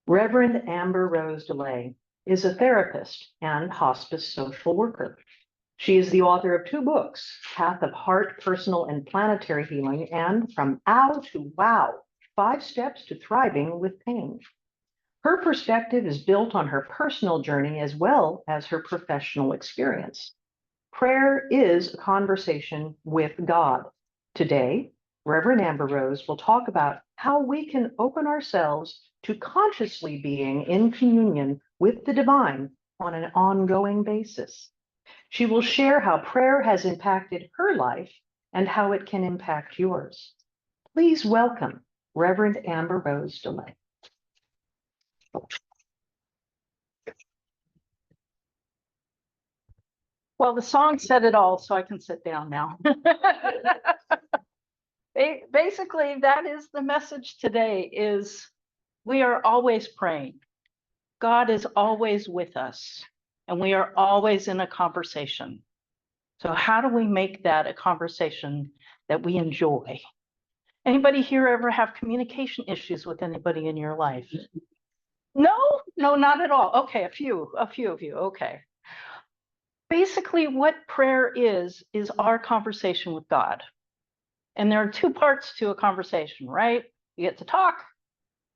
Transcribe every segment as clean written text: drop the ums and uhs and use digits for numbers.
Reverend Amber Rose Dullea is a therapist and hospice social worker. She is the author of two books, Path of Heart, Personal and Planetary Healing, and From Ow to Wow, 5 Steps to Thriving with Pain. Her perspective is built on her personal journey as well as her professional experience. Prayer is a conversation with God. Today, Reverend Amber Rose will talk about how we can open ourselves to consciously being in communion with the divine on an ongoing basis. She will share how prayer has impacted her life and how it can impact yours. Please welcome Reverend Amber Rose Dullea. Well, the song said it all, so I can sit down now. Basically, that is the message today, is we are always praying. God is always with us, and we are always in a conversation. So how do we make that a conversation that we enjoy? Anybody here ever have communication issues with anybody in your life? No, not at all. Okay, a few of you, okay. Basically, what prayer is our conversation with God. And there are two parts to a conversation, right? You get to talk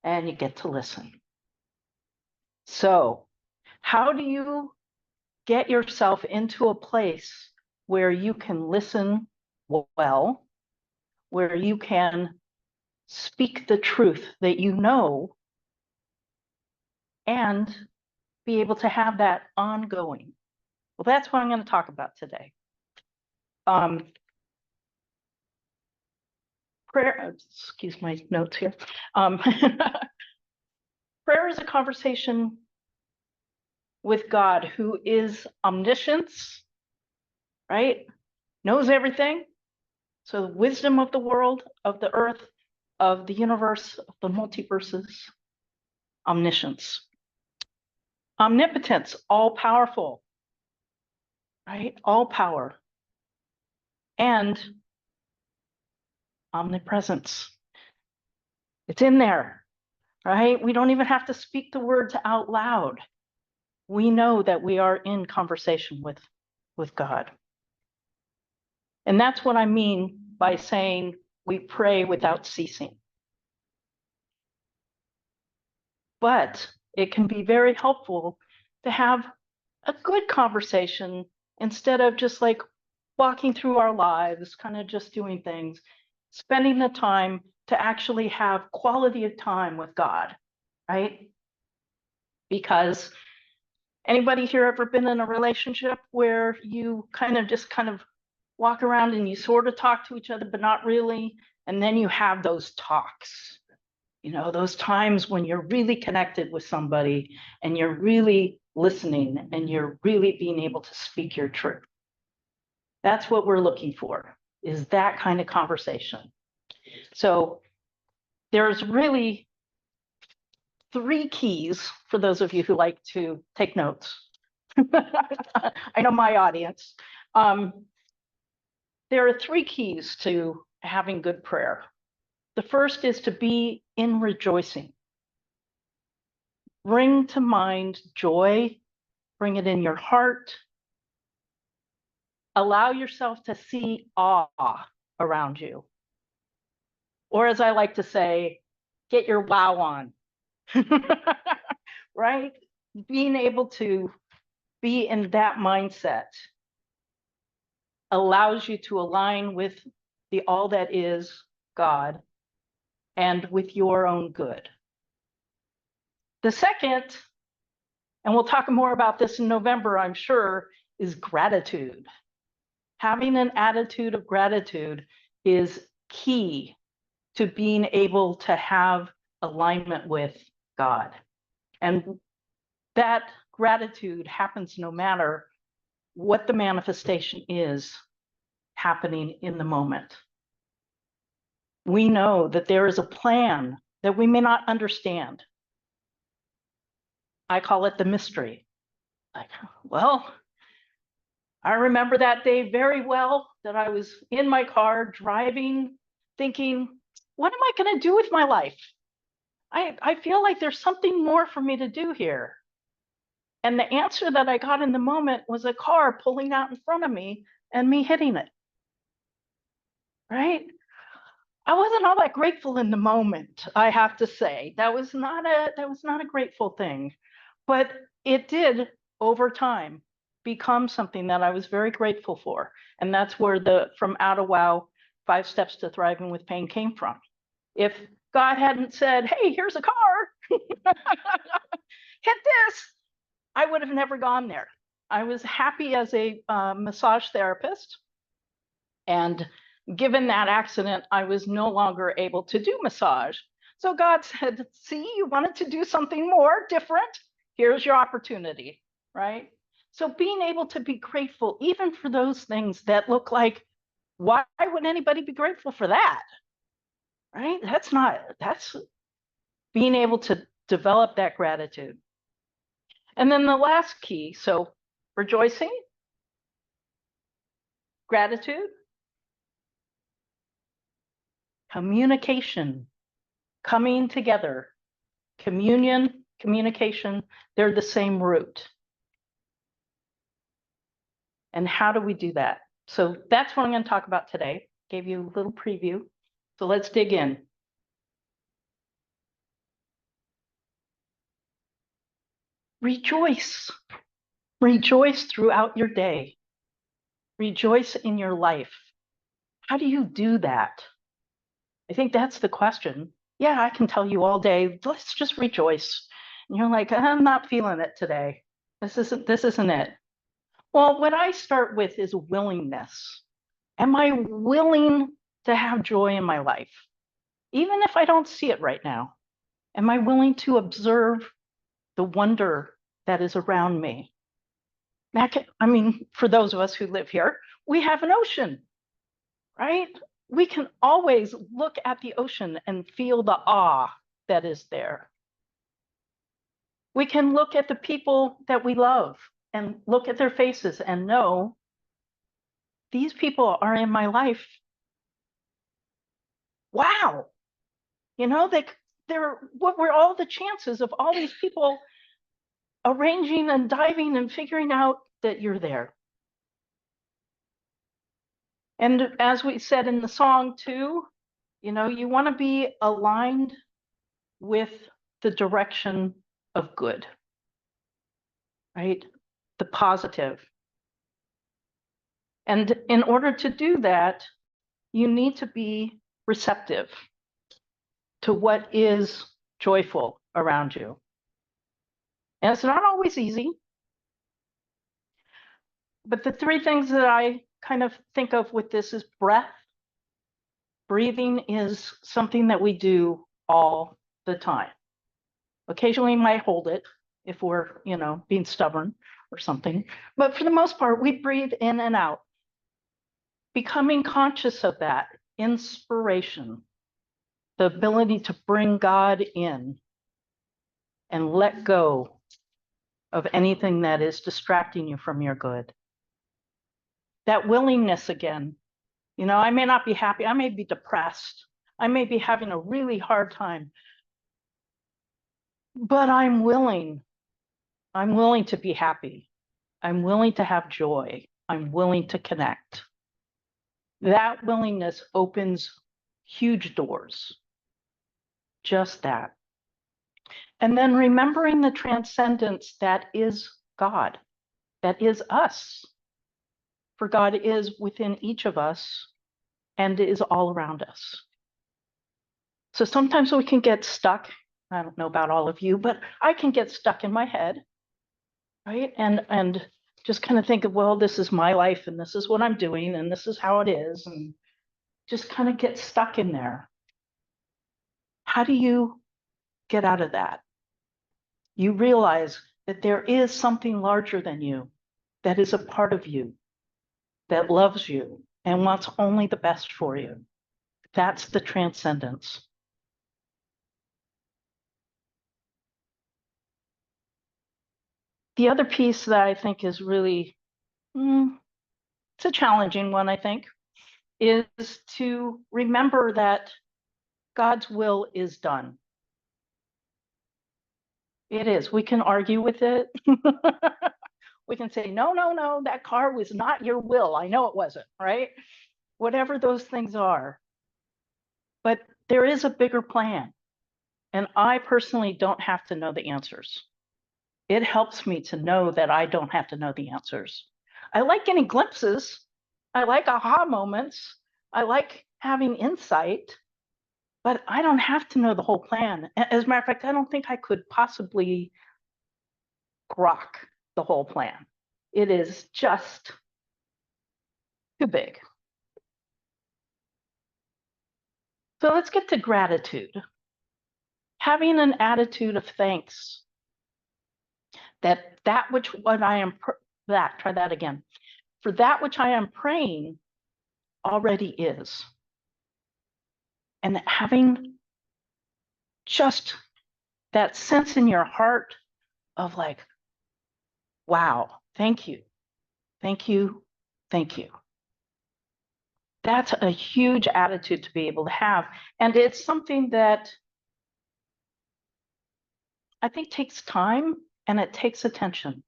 and you get to listen. So, how do you get yourself into a place where you can listen well, where you can speak the truth that you know, and be able to have that ongoing? Well, that's what I'm going to talk about today. Prayer, excuse my notes here. Prayer is a conversation with God, who is omniscience, right? Knows everything. So the wisdom of the world, of the earth, of the universe, of the multiverses, omniscience. Omnipotence, all powerful, right? All power. And omnipresence. It's in there, right? We don't even have to speak the words out loud. We know that we are in conversation with God. And that's what I mean by saying we pray without ceasing. But it can be very helpful to have a good conversation instead of just like walking through our lives, kind of just doing things, spending the time to actually have quality of time with God, right? Because anybody here ever been in a relationship where you kind of walk around and you sort of talk to each other, but not really, and then you have those talks, you know, those times when you're really connected with somebody and you're really listening and you're really being able to speak your truth. That's what we're looking for, is that kind of conversation. So there's really 3 keys for those of you who like to take notes. I know my audience. There are 3 keys to having good prayer. The first is to be in rejoicing. Bring to mind joy, bring it in your heart. Allow yourself to see awe around you. Or as I like to say, get your wow on, right? Being able to be in that mindset allows you to align with the all that is God and with your own good. The second, and we'll talk more about this in November, I'm sure, is gratitude. Having an attitude of gratitude is key to being able to have alignment with God. And that gratitude happens no matter what the manifestation is happening in the moment. We know that there is a plan that we may not understand. I call it the mystery. Like, well, I remember that day very well, that I was in my car driving, thinking, what am I going to do with my life? I feel like there's something more for me to do here. And the answer that I got in the moment was a car pulling out in front of me and me hitting it. Right? I wasn't all that grateful in the moment, I have to say. That was not a grateful thing. But it did over time become something that I was very grateful for. And that's where the from out of wow, 5 steps to thriving with pain came from. If God hadn't said, hey, here's a car, hit this, I would have never gone there. I was happy as a massage therapist. And given that accident, I was no longer able to do massage. So God said, see, you wanted to do something more different. Here's your opportunity, right? So being able to be grateful, even for those things that look like, why would anybody be grateful for that? Right? That's being able to develop that gratitude. And then the last key, so rejoicing, gratitude, communication, coming together, communion, communication, they're the same root. And how do we do that? So that's what I'm going to talk about today. Gave you a little preview. So let's dig in. Rejoice. Rejoice throughout your day. Rejoice in your life. How do you do that? I think that's the question. Yeah, I can tell you all day, let's just rejoice. And you're like, I'm not feeling it today. This isn't it. Well, what I start with is willingness. Am I willing to have joy in my life? Even if I don't see it right now, am I willing to observe the wonder that is around me? For those of us who live here, we have an ocean, right? We can always look at the ocean and feel the awe that is there. We can look at the people that we love and look at their faces and know these people are in my life. Wow. What were all the chances of all these people arranging and diving and figuring out that you're there? And as we said in the song too, you want to be aligned with the direction of good, right? The positive. And in order to do that, you need to be receptive to what is joyful around you. And it's not always easy, but the 3 things that I kind of think of with this is breath. Breathing is something that we do all the time. Occasionally we might hold it if we're, being stubborn or something. But for the most part, we breathe in and out. Becoming conscious of that, inspiration, the ability to bring God in and let go of anything that is distracting you from your good. That willingness again. I may not be happy. I may be depressed. I may be having a really hard time. But I'm willing. I'm willing to be happy. I'm willing to have joy. I'm willing to connect. That willingness opens huge doors. Just that. And then remembering the transcendence that is God, that is us. For God is within each of us and is all around us. So sometimes we can get stuck. I don't know about all of you, but I can get stuck in my head, right? And just kind of think of, well, this is my life and this is what I'm doing and this is how it is, and just kind of get stuck in there. How do you get out of that? You realize that there is something larger than you, that is a part of you, that loves you and wants only the best for you. That's the transcendence. The other piece that I think is really, it's a challenging one, I think, is to remember that God's will is done. It is. We can argue with it. We can say, no, no, no, that car was not your will. I know it wasn't, right? Whatever those things are. But there is a bigger plan. And I personally don't have to know the answers. It helps me to know that I don't have to know the answers. I like getting glimpses. I like aha moments. I like having insight, but I don't have to know the whole plan. As a matter of fact, I don't think I could possibly grok the whole plan. It is just too big. So let's get to gratitude. Having an attitude of thanks that which what I am try that again. For that which I am praying already is. And having just that sense in your heart of like, wow, thank you, thank you, thank you. That's a huge attitude to be able to have. And it's something that I think takes time and it takes attention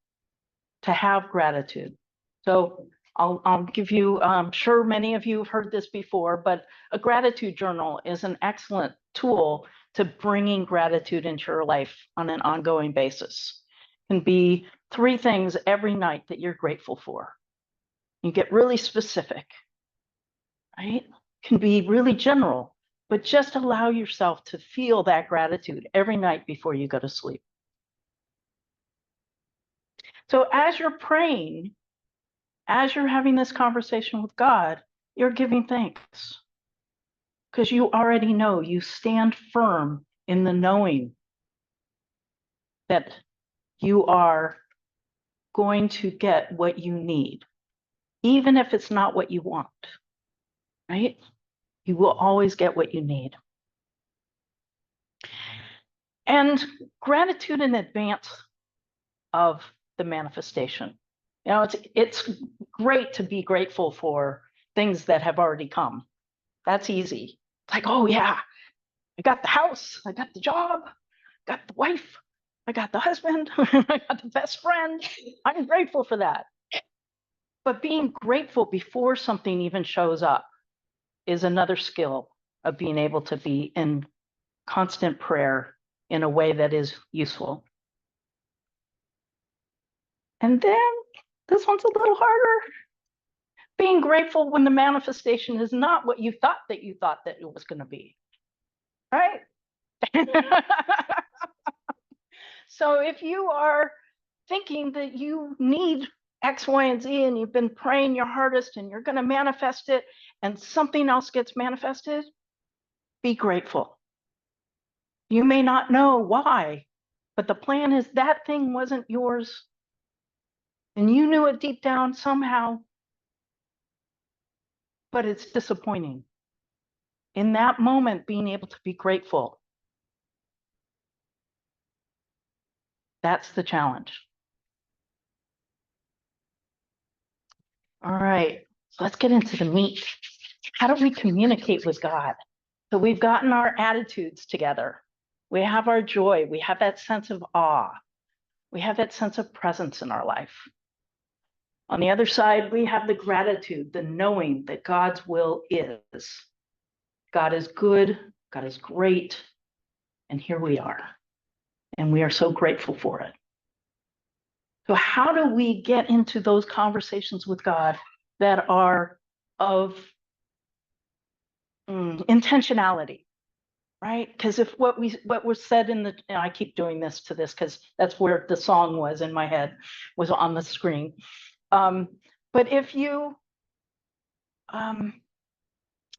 to have gratitude. So I'll give you, I'm sure many of you have heard this before, but a gratitude journal is an excellent tool to bringing gratitude into your life on an ongoing basis. It can be 3 things every night that you're grateful for. You get really specific, right? It can be really general, but just allow yourself to feel that gratitude every night before you go to sleep. So as you're praying, as you're having this conversation with God, you're giving thanks because you already know, you stand firm in the knowing that you are going to get what you need, even if it's not what you want, right? You will always get what you need. And gratitude in advance of the manifestation. You know, it's great to be grateful for things that have already come. That's easy. It's like, oh yeah, I got the house, I got the job, got the wife, I got the husband, I got the best friend. I'm grateful for that. But being grateful before something even shows up is another skill of being able to be in constant prayer in a way that is useful. And then this one's a little harder. Being grateful when the manifestation is not what you thought that it was going to be, right? So if you are thinking that you need X, Y, and Z, and you've been praying your hardest and you're going to manifest it, and something else gets manifested, be grateful. You may not know why, but the plan is that thing wasn't yours. And you knew it deep down somehow, but it's disappointing. In that moment, being able to be grateful, that's the challenge. All right, so let's get into the meat. How do we communicate with God? So we've gotten our attitudes together. We have our joy. We have that sense of awe. We have that sense of presence in our life. On the other side, we have the gratitude, the knowing that God's will is. God is good, God is great, and here we are. And we are so grateful for it. So how do we get into those conversations with God that are of intentionality, right? Because if what was said in the, and I keep doing this to this because that's where the song was in my head, was on the screen. But if you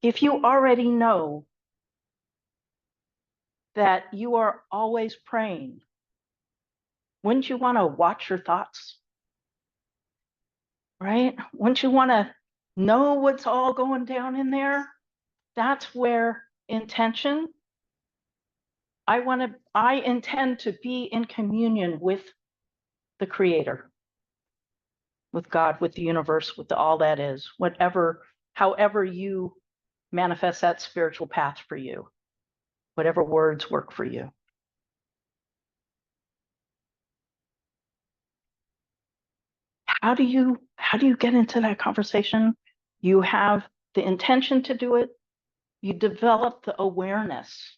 already know that you are always praying, wouldn't you want to watch your thoughts? Right? Wouldn't you want to know what's all going down in there? That's where intention. I intend to be in communion with the Creator, with God, with the universe, with all that is, however you manifest that spiritual path for you, whatever words work for you. how do you get into that conversation? You have the intention to do it. You develop the awareness,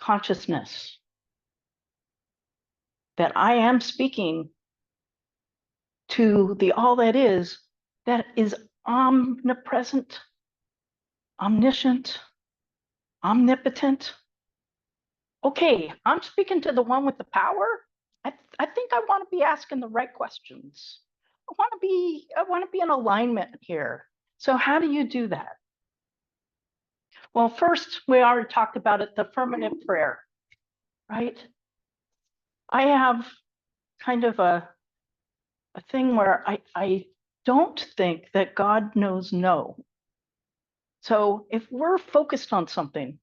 consciousness that I am speaking to the all that is omnipresent, omniscient, omnipotent. Okay, I'm speaking to the one with the power. I think I want to be asking the right questions. I want to be in alignment here. So how do you do that? Well, first, we already talked about it, the affirmative prayer, right? I have kind of a thing where I don't think that God knows no. So if we're focused on something,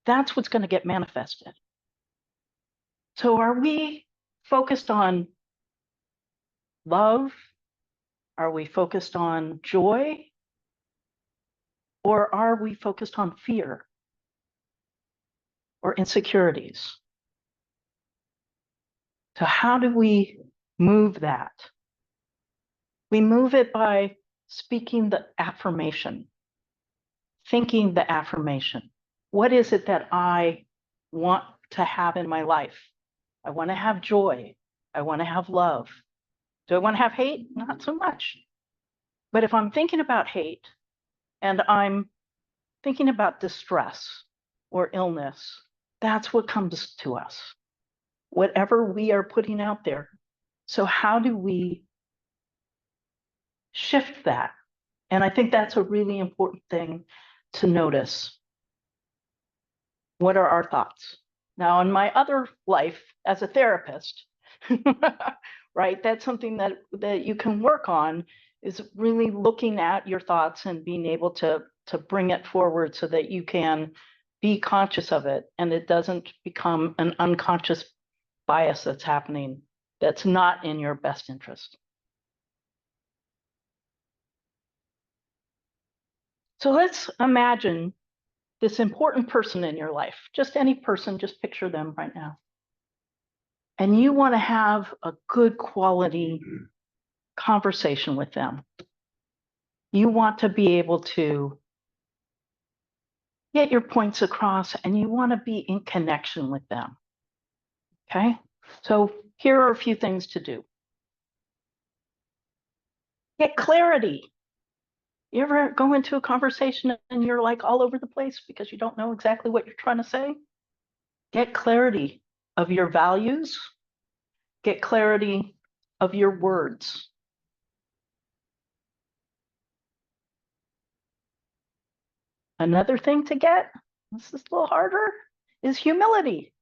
that's what's going to get manifested. So are we focused on love? Are we focused on joy? Or are we focused on fear or insecurities? So how do we move that? We move it by speaking the affirmation, thinking the affirmation. What is it that I want to have in my life? I want to have joy. I want to have love. Do I want to have hate? Not so much. But if I'm thinking about hate and I'm thinking about distress or illness, that's what comes to us, whatever we are putting out there. So how do we shift that? And I think that's a really important thing to notice. What are our thoughts? Now, in my other life as a therapist, right, that's something that you can work on, is really looking at your thoughts and being able to bring it forward so that you can be conscious of it and it doesn't become an unconscious bias that's happening that's not in your best interest. So let's imagine this important person in your life, just any person, just picture them right now. And you want to have a good quality conversation with them. You want to be able to get your points across and you want to be in connection with them. Okay? So here are a few things to do. Get clarity. You ever go into a conversation and you're like all over the place because you don't know exactly what you're trying to say? Get clarity of your values. Get clarity of your words. Another thing to get, this is a little harder, is humility.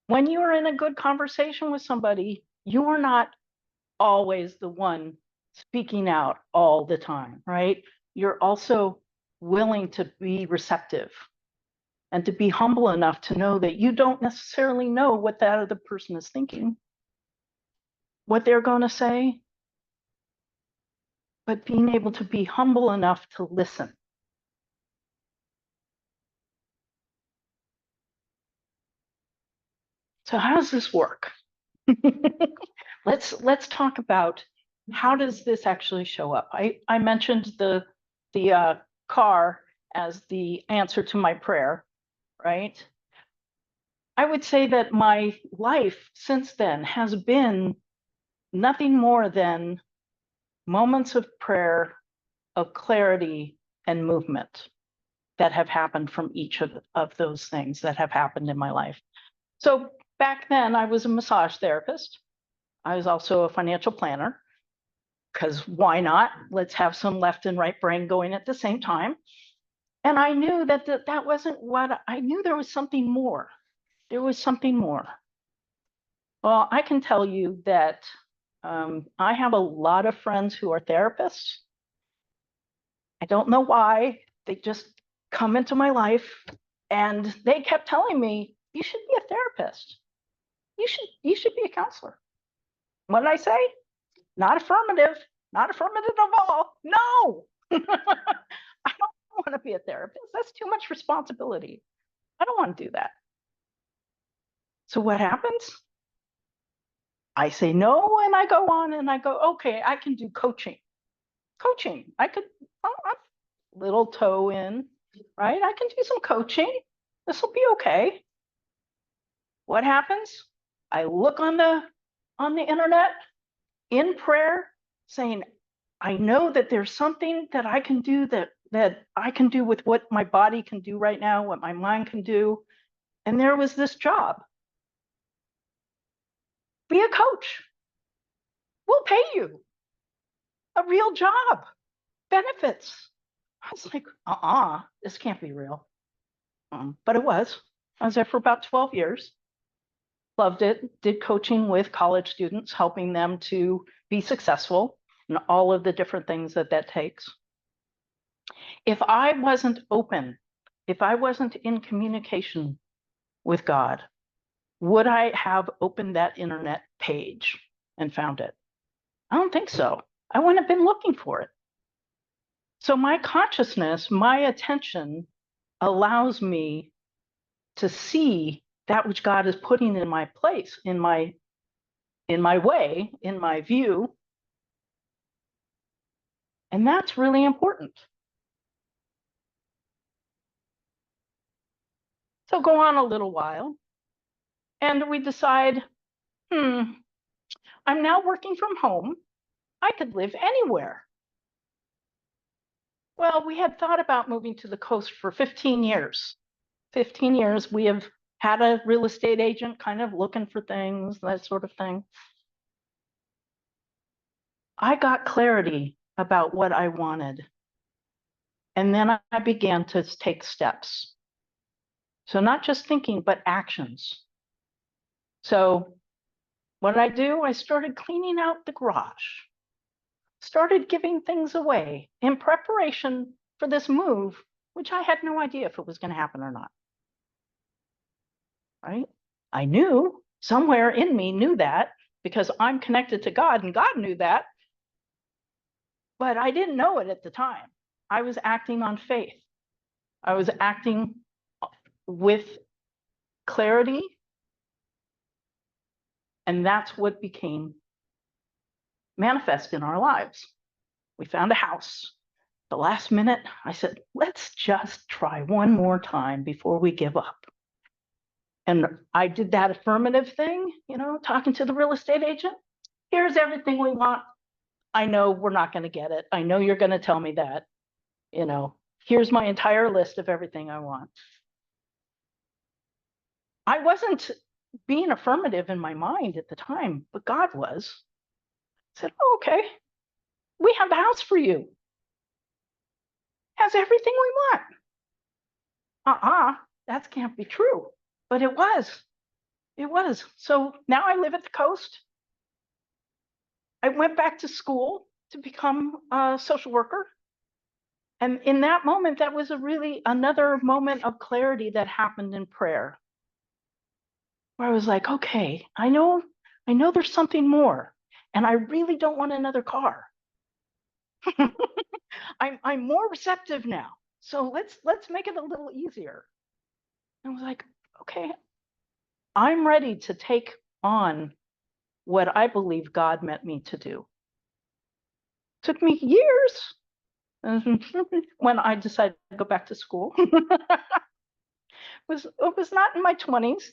When you are in a good conversation with somebody, you are not always the one speaking out all the time, right? You're also willing to be receptive and to be humble enough to know that you don't necessarily know what that other person is thinking, what they're going to say, but being able to be humble enough to listen. So how does this work? Let's talk about how does this actually show up. I mentioned the car as the answer to my prayer, right? I would say that my life since then has been nothing more than moments of prayer, of clarity and movement that have happened from each of those things that have happened in my life. So back then I was a massage therapist. I was also a financial planner, because why not? Let's have some left and right brain going at the same time. And I knew that wasn't what I knew. There was something more. There was something more. Well, I can tell you that I have a lot of friends who are therapists. I don't know why. They just come into my life and they kept telling me, you should be a therapist. You should be a counselor. What did I say? Not affirmative, not affirmative at all. No, I don't want to be a therapist. That's too much responsibility. I don't want to do that. So what happens? I say no, and I go on and I go, okay, I can do coaching. I could, little toe in, right? I can do some coaching. This will be okay. What happens? I look on the internet in prayer saying, I know that there's something that I can do that I can do with what my body can do right now, what my mind can do. And there was this job. Be a coach. We'll pay you. A real job. Benefits. I was like, this can't be real. But it was. I was there for about 12 years. Loved it. Did coaching with college students, helping them to be successful and all of the different things that takes. If I wasn't open, if I wasn't in communication with God, would I have opened that internet page and found it? I don't think so. I wouldn't have been looking for it. So my consciousness, my attention allows me to see that which God is putting in my place, in my way, in my view. And that's really important. So go on a little while, and we decide, I'm now working from home. I could live anywhere. Well, we had thought about moving to the coast for 15 years. 15 years, we have had a real estate agent kind of looking for things, that sort of thing. I got clarity about what I wanted. And then I began to take steps. So not just thinking, but actions. So what I do, I started cleaning out the garage, started giving things away in preparation for this move, which I had no idea if it was going to happen or not. Right? I knew, somewhere in me knew that, because I'm connected to God and God knew that, but I didn't know it at the time. I was acting on faith. I was acting with clarity, and that's what became manifest in our lives. We found a house. The last minute, I said, let's just try one more time before we give up. And I did that affirmative thing, talking to the real estate agent. Here's everything we want. I know we're not going to get it. I know you're going to tell me that. Here's my entire list of everything I want. I wasn't being affirmative in my mind at the time, but God was. I said, okay, we have the house for you. Has everything we want. That can't be true. But it was. It was. So now I live at the coast. I went back to school to become a social worker. And in that moment, that was another moment of clarity that happened in prayer, where I was like, okay, I know there's something more, and I really don't want another car. I'm more receptive now. So let's make it a little easier. And I was like, okay, I'm ready to take on what I believe God meant me to do. Took me years when I decided to go back to school. It was not in my 20s,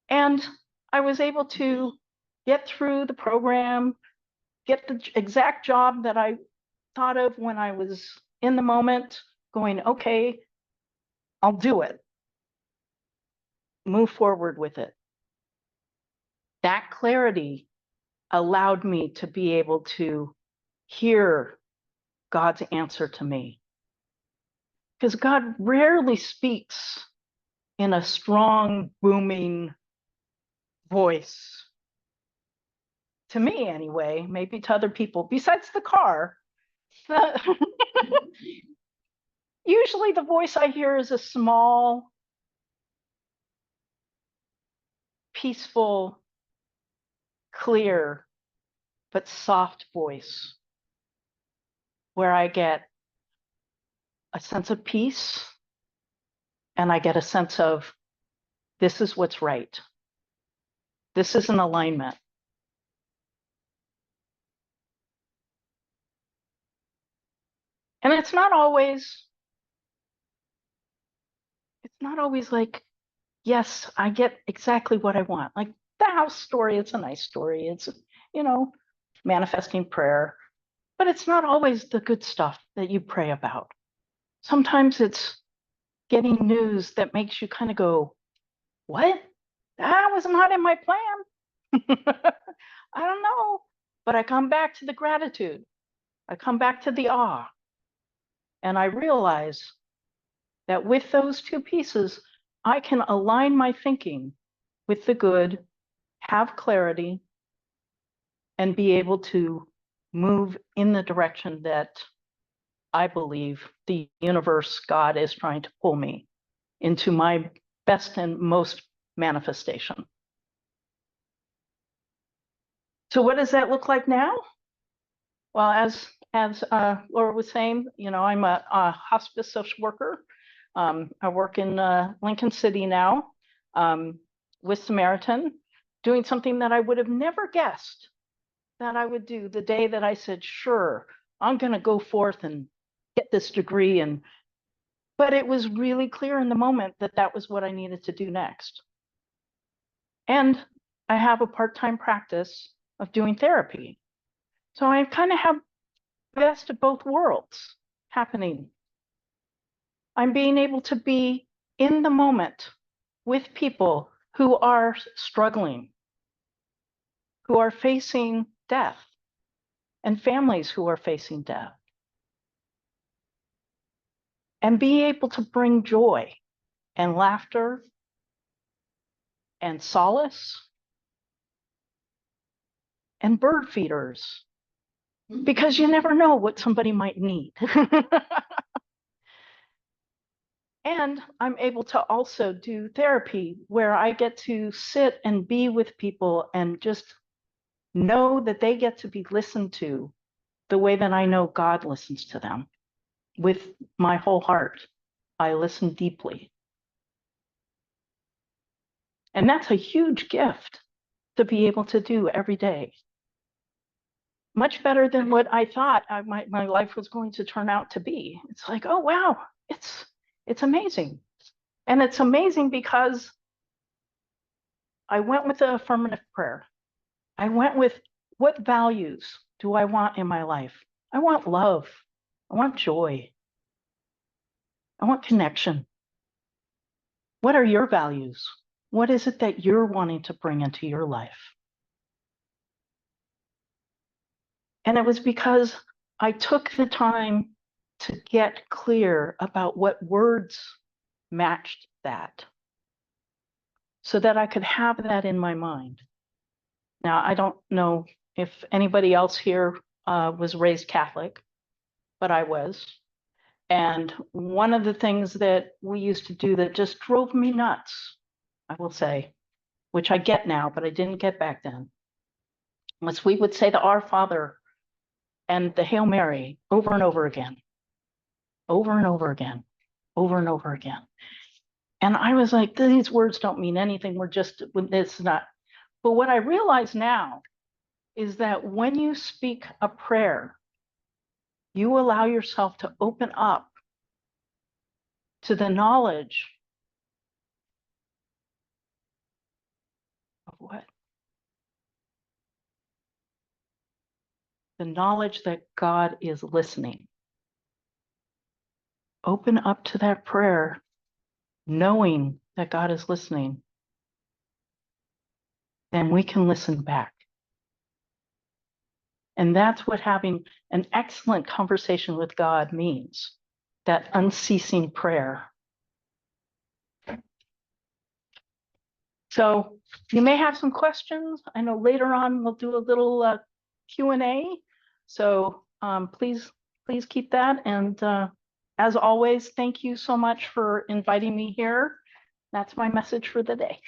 and I was able to get through the program, get the exact job that I thought of when I was in the moment, going, okay, I'll do it. Move forward with it. That clarity allowed me to be able to hear God's answer to me. Because God rarely speaks in a strong, booming voice. To me, anyway, maybe to other people, besides the car. Usually the voice I hear is a small, peaceful, clear, but soft voice, where I get a sense of peace and I get a sense of, this is what's right. This is an alignment. And it's not always like, yes, I get exactly what I want. Like the house story, it's a nice story. It's, manifesting prayer, but it's not always the good stuff that you pray about. Sometimes it's getting news that makes you kind of go, what? That was not in my plan. I don't know. But I come back to the gratitude. I come back to the awe. And I realize that with those two pieces, I can align my thinking with the good, have clarity, and be able to move in the direction that I believe the universe, God, is trying to pull me into my best and most manifestation. So what does that look like now? Well, as Laura was saying, I'm a hospice social worker. I work in Lincoln City now with Samaritan, doing something that I would have never guessed that I would do the day that I said, sure, I'm going to go forth and get this degree. But it was really clear in the moment that that was what I needed to do next. And I have a part-time practice of doing therapy. So I kind of have best of both worlds happening. I'm being able to be in the moment with people who are struggling, who are facing death, and families who are facing death. And be able to bring joy and laughter and solace and bird feeders, because you never know what somebody might need. And I'm able to also do therapy where I get to sit and be with people and just know that they get to be listened to the way that I know God listens to them. With my whole heart, I listen deeply. And that's a huge gift to be able to do every day. Much better than what I thought my life was going to turn out to be. It's like, oh, wow, it's amazing. And it's amazing because I went with the affirmative prayer. I went with, what values do I want in my life? I want love. I want joy. I want connection. What are your values? What is it that you're wanting to bring into your life? And it was because I took the time to get clear about what words matched that so that I could have that in my mind. Now, I don't know if anybody else here was raised Catholic, but I was. And one of the things that we used to do that just drove me nuts, I will say, which I get now, but I didn't get back then, was we would say the Our Father and the Hail Mary over and over again, over and over again, over and over again. And I was like, these words don't mean anything. It's not. But what I realize now is that when you speak a prayer, you allow yourself to open up to the knowledge of what? The knowledge that God is listening. Open up to that prayer, knowing that God is listening. Then we can listen back. And that's what having an excellent conversation with God means, that unceasing prayer. So you may have some questions. I know later on we'll do a little Q&A. So please keep that. And as always, thank you so much for inviting me here. That's my message for the day.